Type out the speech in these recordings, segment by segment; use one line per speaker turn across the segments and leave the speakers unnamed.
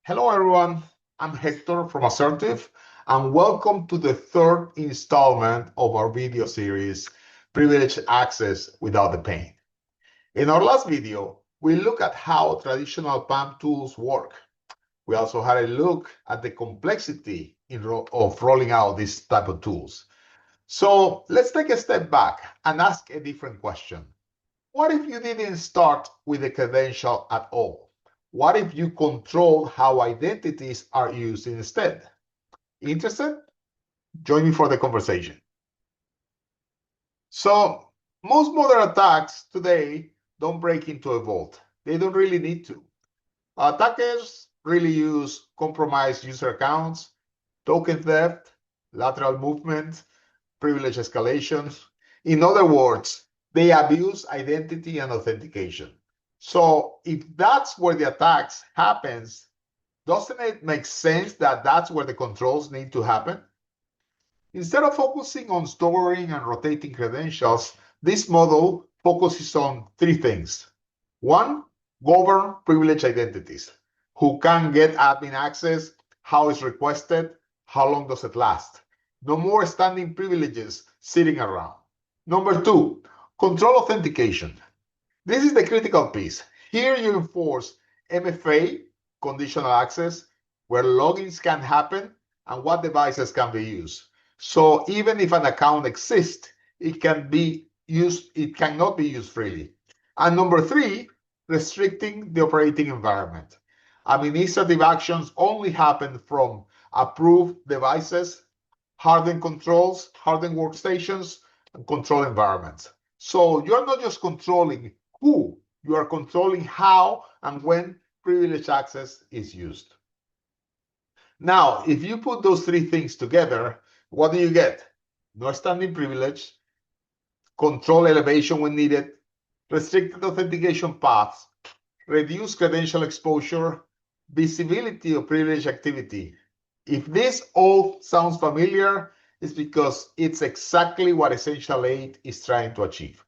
Hello, everyone. I'm Hector from Assertive, and welcome to the third installment of our video series, Privileged Access Without the Pain. In our last video, we looked at how traditional PAM tools work. We also had a look at the complexity of rolling out these type of tools. So let's take a step back and ask a different question. What if you didn't start with a credential at all? What if you control how identities are used instead? Interested? Join me for the conversation. So, most modern attacks today don't break into a vault. They don't really need to. Attackers really use compromised user accounts, token theft, lateral movement, privilege escalation. In other words, they abuse identity and authentication. So if that's where the attacks happens, doesn't it make sense that that's where the controls need to happen? Instead of focusing on storing and rotating credentials, this model focuses on three things. One, govern privileged identities. Who can get admin access, how it's requested, how long does it last? No more standing privileges sitting around. Number two, control authentication. This is the critical piece. Here you enforce MFA, conditional access, where logins can happen and what devices can be used. So even if an account exists, it cannot be used freely. And number three, restricting the operating environment. Administrative actions only happen from approved devices, hardened controls, hardened workstations, and control environments. So you're not just controlling who, you are controlling how and when privileged access is used. Now, if you put those three things together, what do you get? No standing privilege, control elevation when needed, restricted authentication paths, reduced credential exposure, visibility of privileged activity. If this all sounds familiar, it's because it's exactly what Essential 8 is trying to achieve.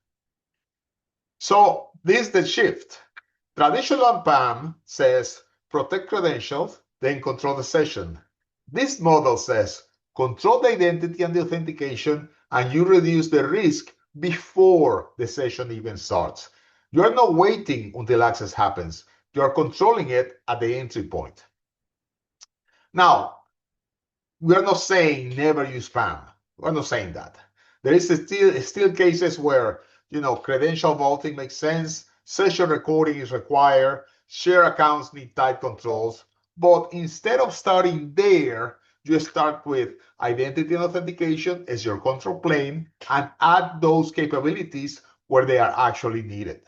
So this is the shift. Traditional PAM says protect credentials, then control the session. This model says control the identity and the authentication, and you reduce the risk before the session even starts. You're not waiting until access happens. You're controlling it at the entry point. Now, we're not saying never use PAM. We're not saying that. There is still cases where credential vaulting makes sense, session recording is required, share accounts need tight controls. But instead of starting there, you start with identity and authentication as your control plane and add those capabilities where they are actually needed.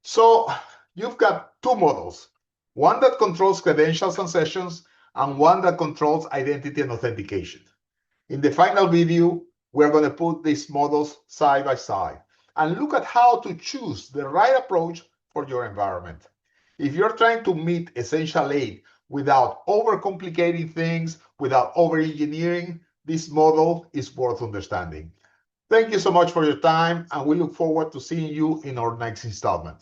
So you've got two models, one that controls credentials and sessions, and one that controls identity and authentication. In the final video, we're going to put these models side by side and look at how to choose the right approach for your environment. If you're trying to meet Essential 8 without overcomplicating things, without over-engineering, this model is worth understanding. Thank you so much for your time, and we look forward to seeing you in our next installment.